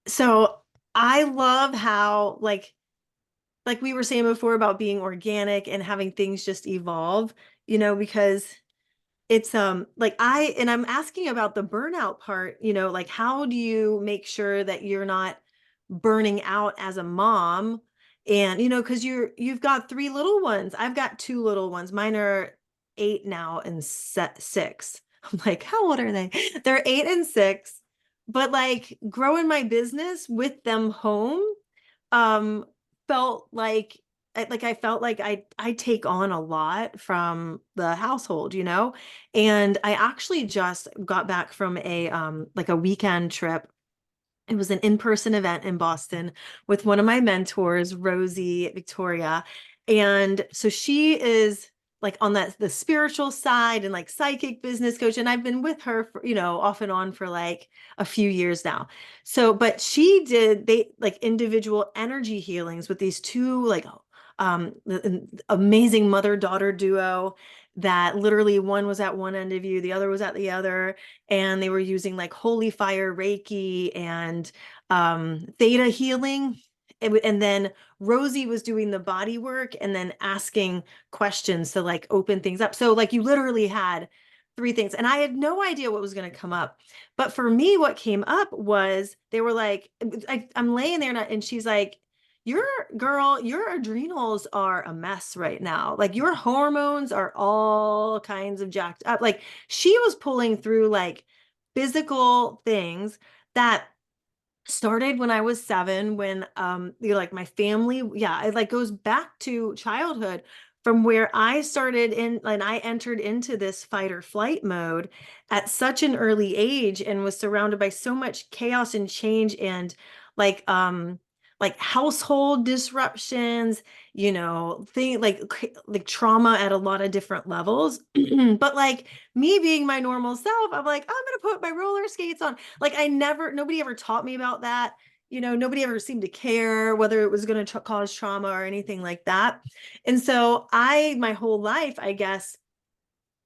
So I love how like we were saying before about being organic and having things just evolve, because it's like I'm asking about the burnout part, like how do you make sure that you're not burning out as a mom? And because you've got three little ones. I've got two little ones. Mine are 8 now and 6. I'm like, how old are they? They're 8 and 6. But like growing my business with them home, um, felt like I felt like I take on a lot from the household, and I actually just got back from a like a weekend trip. It was an in-person event in Boston with one of my mentors, Rosie Victoria. And so she is like on the spiritual side and like psychic business coach. And I've been with her for, off and on for like a few years now. So, but they like individual energy healings with these two like amazing mother-daughter duo that literally one was at one end of you, the other was at the other, and they were using like holy fire Reiki and theta healing. And then Rosie was doing the body work and then asking questions to like open things up. So like you literally had three things, and I had no idea what was going to come up. But for me, what came up was they were like, I'm laying there and she's like, your girl, your adrenals are a mess right now. Like your hormones are all kinds of jacked up. Like she was pulling through like physical things that started when I was 7, when like my family, yeah, it like goes back to childhood from where I started in and I entered into this fight or flight mode at such an early age and was surrounded by so much chaos and change and like like household disruptions, thing like trauma at a lot of different levels. But like me being my normal self, I'm like, I'm gonna put my roller skates on. Like nobody ever taught me about that. Nobody ever seemed to care whether it was going to cause trauma or anything like that. And so my whole life, I guess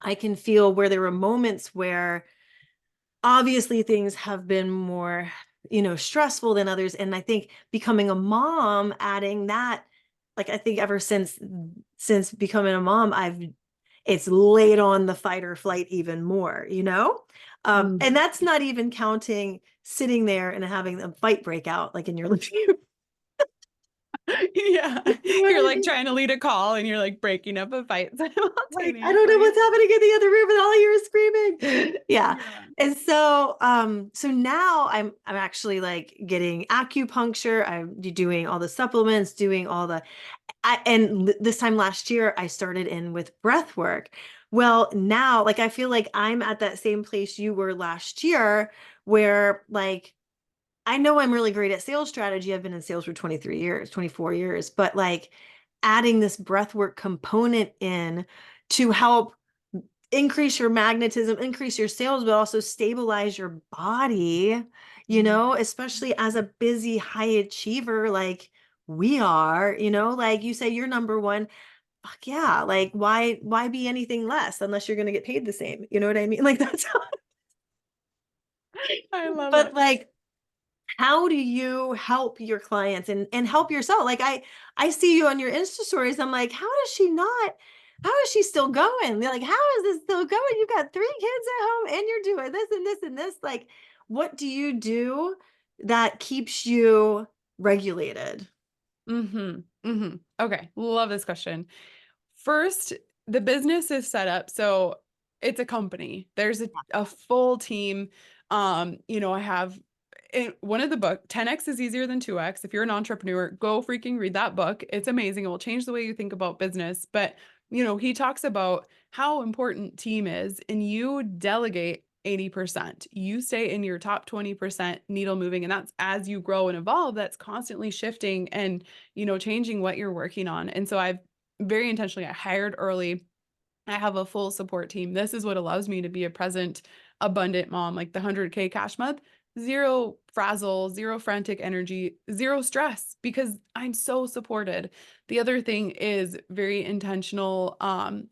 I can feel where there were moments where obviously things have been more, stressful than others. And I think becoming a mom, adding that, like I think ever since becoming a mom, it's laid on the fight or flight even more, and that's not even counting sitting there and having a fight break out like in your living room. Yeah. You know what You're I like mean? trying to lead a call and you're like breaking up a fight Like, I don't know simultaneously. what's happening in the other room and all I hear is screaming. Yeah. Yeah. And so now I'm actually like getting acupuncture. I'm doing all the supplements, doing all the this time last year I started in with breath work. Well, now like I feel like I'm at that same place you were last year where like I know I'm really great at sales strategy. I've been in sales for 23 years, 24 years, but like adding this breathwork component in to help increase your magnetism, increase your sales, but also stabilize your body, especially as a busy high achiever like we are, like you say you're number one. Fuck yeah. Like why be anything less unless you're going to get paid the same? You know what I mean? Like that's how, I love but it. like how do you help your clients and help yourself? Like I see you on your Insta stories. I'm like, how is she still going? They're like, how is this still going? You've got 3 kids at home and you're doing this and this and this. Like, what do you do that keeps you regulated? Okay. Love this question. First, the business is set up. So it's a company. There's a full team. I have in one of the book, 10x is easier than 2x. If you're an entrepreneur, go freaking read that book. It's amazing. It will change the way you think about business. But, he talks about how important team is and you delegate 80%. You stay in your top 20% needle moving. And that's as you grow and evolve, that's constantly shifting and, changing what you're working on. And so I've very intentionally, I hired early. I have a full support team. This is what allows me to be a present, abundant mom, like the 100K cash month. zero frazzle, zero frantic energy, zero stress because I'm so supported. The other thing is very intentional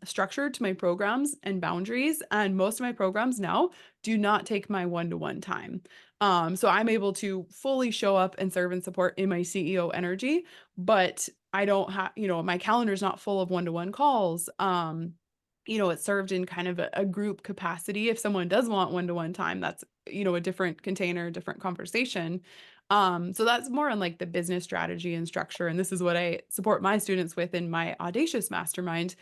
structure to my programs and boundaries. And most of my programs now do not take my one-to-one time. So I'm able to fully show up and serve and support in my CEO energy, but I don't have, my calendar's not full of one-to-one calls. It's served in kind of a group capacity. If someone does want one-to-one time, that's, a different container, different conversation. So that's more on like the business strategy and structure. And this is what I support my students with in my Audacious Mastermind.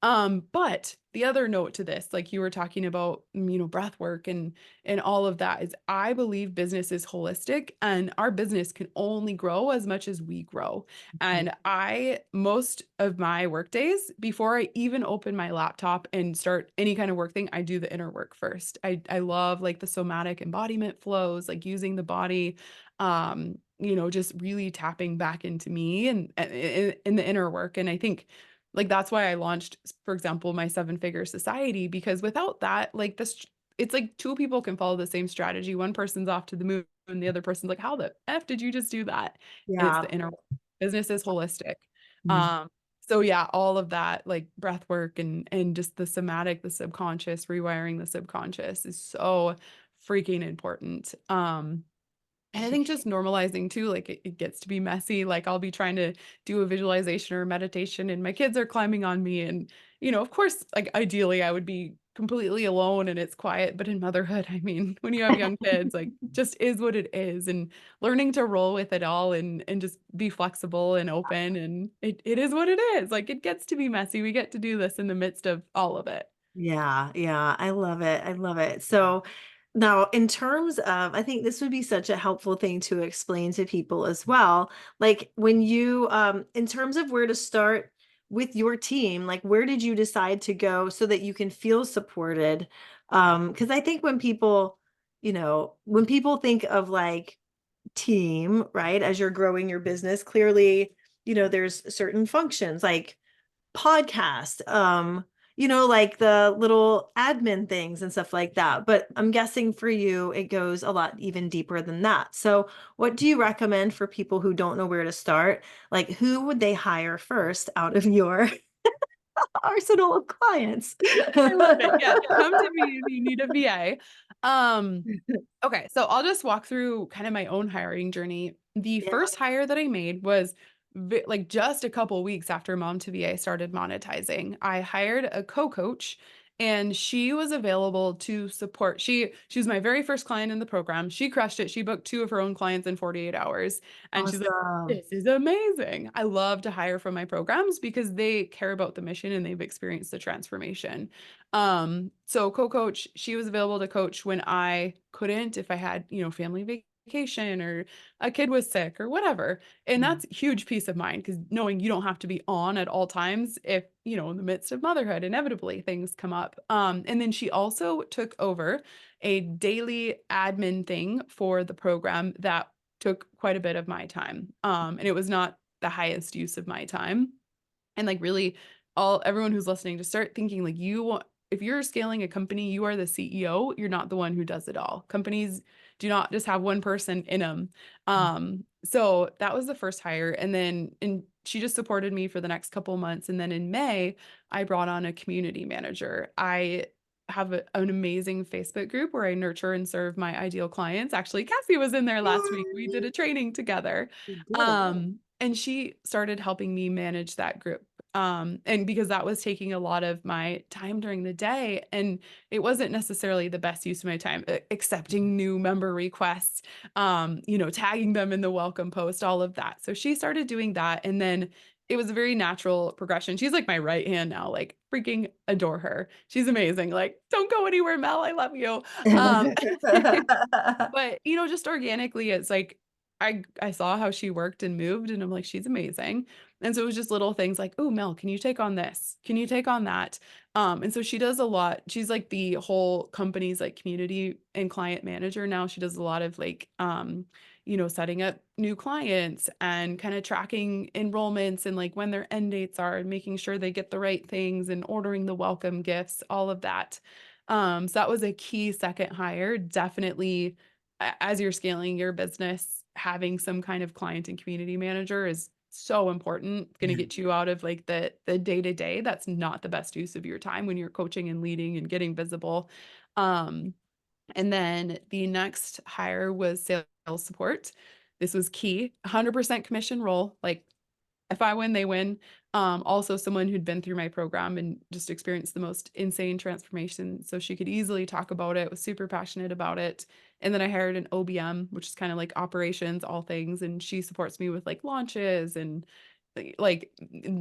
But the other note to this, like you were talking about, breath work and all of that is I believe business is holistic and our business can only grow as much as we grow. And most of my work days, before I even open my laptop and start any kind of work thing, I do the inner work first. I love like the somatic embodiment flows, like using the body, just really tapping back into me and in the inner work. And I think like that's why I launched, for example, my seven figure society, because without that, like this, it's like two people can follow the same strategy. One person's off to the moon and the other person's like, how the F did you just do that? It's Yeah. the inner business is holistic. Mhm. Um, so yeah, all of that, like breath work and just the somatic, the subconscious, rewiring the subconscious is so freaking important. And I think just normalizing too, like it gets to be messy. Like I'll be trying to do a visualization or meditation and my kids are climbing on me. And, of course, like ideally I would be completely alone and it's quiet. But in motherhood, I mean, when you have young kids, like just is what it is. And learning to roll with it all and just be flexible and open. And it is what it is. Like it gets to be messy. We get to do this in the midst of all of it. Yeah, yeah, I love it. I love it. So now, in terms of, I think this would be such a helpful thing to explain to people as well. Like when you, in terms of where to start with your team, like where did you decide to go so that you can feel supported? Because I think when people, when people think of like team, right, as you're growing your business, clearly, there's certain functions like podcast, like the little admin things and stuff like that. But I'm guessing for you, it goes a lot even deeper than that. So, what do you recommend for people who don't know where to start? Like, who would they hire first out of your arsenal of clients? I love it. Yes, come to me if you need a VA. Um, Okay, so I'll just walk through kind of my own hiring journey. The Yeah, first hire that I made was like just a couple weeks after Mom to VA started monetizing. I hired a co-coach and she was available to support. She was my very first client in the program. She crushed it. She booked two of her own clients in 48 hours and she's like, awesome. "This is amazing." I love to hire from my programs because they care about the mission and they've experienced the transformation. So co-coach, she was available to coach when I couldn't, if I had, family vacation or a kid was sick or whatever. And that's huge peace of mind because knowing you don't have to be on at all times if, in the midst of motherhood, inevitably things come up. And then she also took over a daily admin thing for the program that took quite a bit of my time. And it was not the highest use of my time. And like really all everyone who's listening to start thinking like if you're scaling a company, you are the CEO, you're not the one who does it all. Companies do not just have one person in them. So that was the first hire. And she just supported me for the next couple months. And then in May, I brought on a community manager. I have an amazing Facebook group where I nurture and serve my ideal clients. Actually, Cassie was in there last week. We did a training together. Good. And she started helping me manage that group. And because that was taking a lot of my time during the day, and it wasn't necessarily the best use of my time, accepting new member requests, tagging them in the welcome post, all of that. So she started doing that. And then it was a very natural progression. She's like my right hand now, like freaking adore her. She's amazing. Like, don't go anywhere, Mel. I love you. Um, but, just organically, it's like I saw how she worked and moved, and I'm like, she's amazing. And so it was just little things like, oh, Mel, can you take on this? Can you take on that? And so she does a lot. She's like the whole company's like community and client manager now. She does a lot of like, setting up new clients and kind of tracking enrollments and like when their end dates are and making sure they get the right things and ordering the welcome gifts, all of that. So that was a key second hire. Definitely as you're scaling your business, having some kind of client and community manager is so important. Going to Yeah. get you out of like the day to day. That's not the best use of your time when you're coaching and leading and getting visible. Um, and then the next hire was sales support. This was key, 100% commission role. Like if I win, they win. Also, someone who'd been through my program and just experienced the most insane transformation. So she could easily talk about it, was super passionate about it. And then I hired an OBM, which is kind of like operations, all things. And she supports me with like launches and like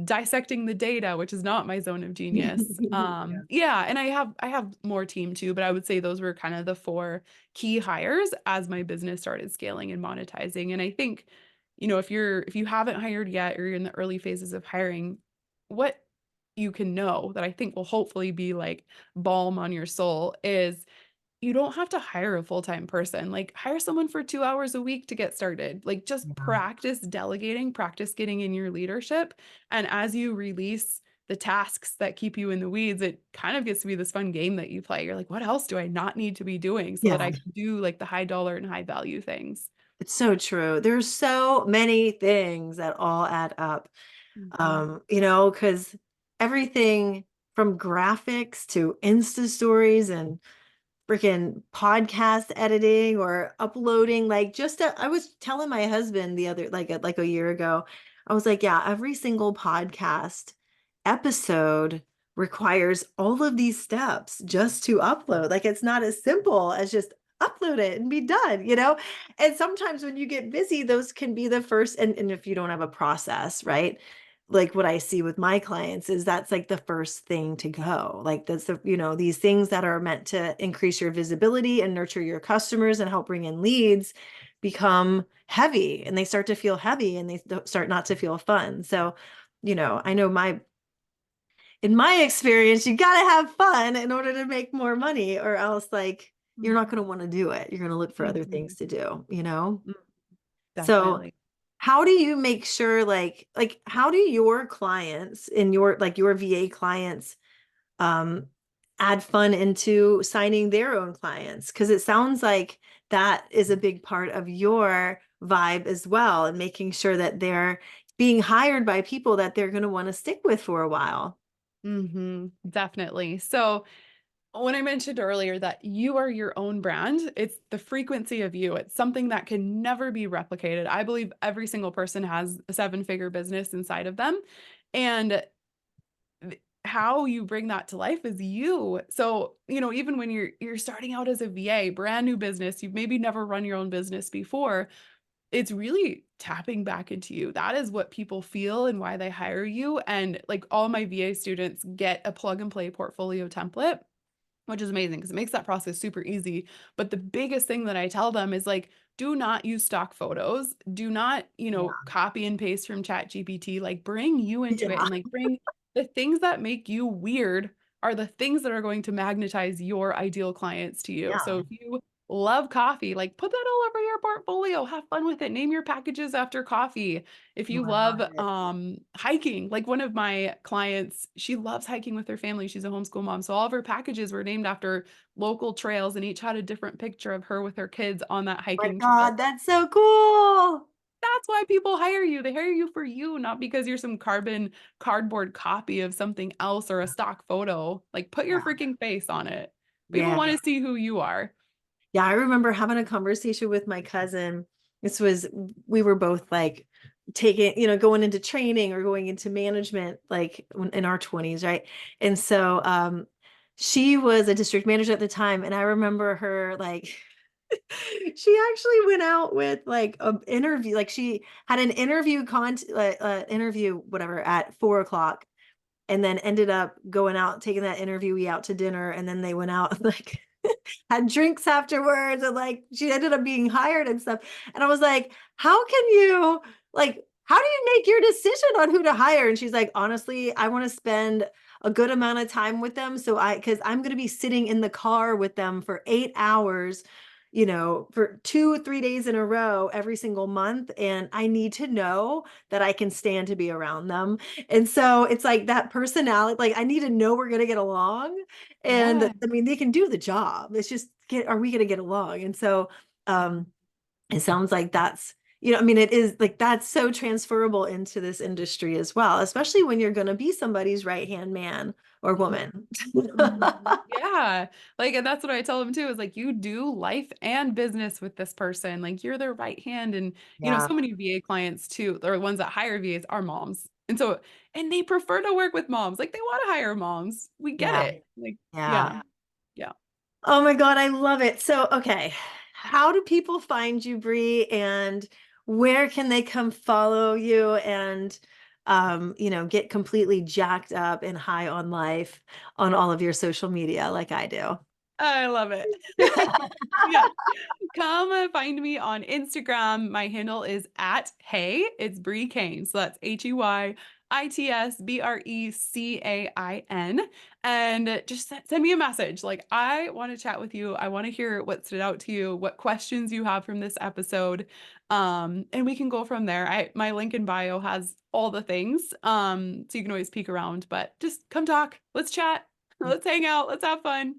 dissecting the data, which is not my zone of genius. Yeah. Yeah, and I have more team too, but I would say those were kind of the four key hires as my business started scaling and monetizing. And I think, if you haven't hired yet or you're in the early phases of hiring, what you can know that I think will hopefully be like balm on your soul is you don't have to hire a full-time person. Like hire someone for 2 hours a week to get started. Like just Yeah. practice delegating, practice getting in your leadership. And as you release the tasks that keep you in the weeds, it kind of gets to be this fun game that you play. You're like, what else do I not need to be doing so that Yeah. I can do like the high dollar and high value things? It's so true. There's so many things that all add up. Mhm. Because everything from graphics to Insta stories and freaking podcast editing or uploading, like I was telling my husband the other like a year ago, I was like, yeah, every single podcast episode requires all of these steps just to upload. Like it's not as simple as just upload it and be done. And sometimes when you get busy, those can be the first, and if you don't have a process, right? Like what I see with my clients is that's like the first thing to go. Like that's these things that are meant to increase your visibility and nurture your customers and help bring in leads become heavy, and they start to feel heavy, and they start not to feel fun. So, I know in my experience, you got to have fun in order to make more money, or else like you're not going to want to do it. You're going to look for other Mhm. things to do. Mm, So definitely. how do you make sure like how do your clients in your VA clients um add fun into signing their own clients? Because it sounds like that is a big part of your vibe as well, and making sure that they're being hired by people that they're going to want to stick with for a while. Definitely. So when I mentioned earlier that you are your own brand, it's the frequency of you. It's something that can never be replicated. I believe every single person has a seven-figure business inside of them. And how you bring that to life is you. So, even when you're starting out as a VA, brand new business, you've maybe never run your own business before, it's really tapping back into you. That is what people feel and why they hire you. And like all my VA students get a plug and play portfolio template, which is amazing because it makes that process super easy. But the biggest thing that I tell them is like, do not use stock photos. Do not, Yeah. copy and paste from Chat GPT. Like bring you into it Yeah. and like bring the things that make you weird are the things that are going to magnetize your ideal clients to you. So Yeah. if you love coffee, like put that all over your portfolio, have fun with it, name your packages after coffee. If Oh, you I love love it. hiking, like one of my clients, she loves hiking with her family. She's a homeschool mom. So all of her packages were named after local trails and each had a different picture of her with her kids on that Oh my hiking trail. God, that's so cool. That's why people hire you. They hire you for you, not because you're some carbon cardboard copy of something else or a stock photo. Like put your Yeah. freaking face on it. People Yeah. want to see who you are. Yeah, I remember having a conversation with my cousin. We were both like going into training or going into management, like in our 20s, right? And so she was a district manager at the time, and I remember her like she actually went out with like an interview, like she had an interview whatever at 4 o'clock, and then ended up going out, taking that interviewee out to dinner, and then they went out like had drinks afterwards, and like she ended up being hired and stuff. And I was like, how do you make your decision on who to hire? And she's like, honestly, I want to spend a good amount of time with them. Because I'm going to be sitting in the car with them for 8 hours, for 2, 3 days in a row every single month. And I need to know that I can stand to be around them. And so it's like that personality, like I need to know we're going to get along. And Yeah. I mean, they can do the job. It's just, are we going to get along? And so It sounds like that's, I mean, it is like that's so transferable into this industry as well, especially when you're going to be somebody's right-hand man or woman. Yeah. Like, and that's what I tell them too, is like, you do life and business with this person. Like, you're their right hand. And, Yeah, so many VA clients too, or ones that hire VAs are moms. And so, and they prefer to work with moms. Like, they want to hire moms. We get yeah, it. Like, yeah. yeah. Yeah. Oh my God, I love it. So, okay, how do people find you, Bree, and where can they come follow you and get completely jacked up and high on life on all of your social media like I do? I love it. Yeah. Come find me on Instagram. My handle is at Hey, it's Bree Cain. So that's HeyItsBreCain. And just send me a message. Like, I want to chat with you. I want to hear what stood out to you, what questions you have from this episode. And we can go from there. My link in bio has all the things. So you can always peek around, but just come talk. Let's chat. Let's hang out. Let's have fun.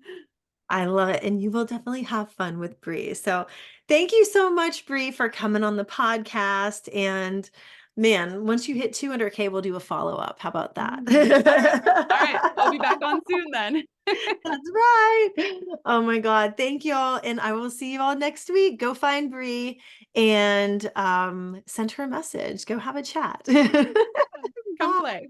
I love it. And you will definitely have fun with Bree. So thank you so much, Bree, for coming on the podcast. And man, once you hit 200K, we'll do a follow-up. How about that? All right. All right. I'll be back on soon then. That's right. Oh my God. Thank y'all. And I will see you all next week. Go find Bree and send her a message. Go have a chat. Come Bye. play.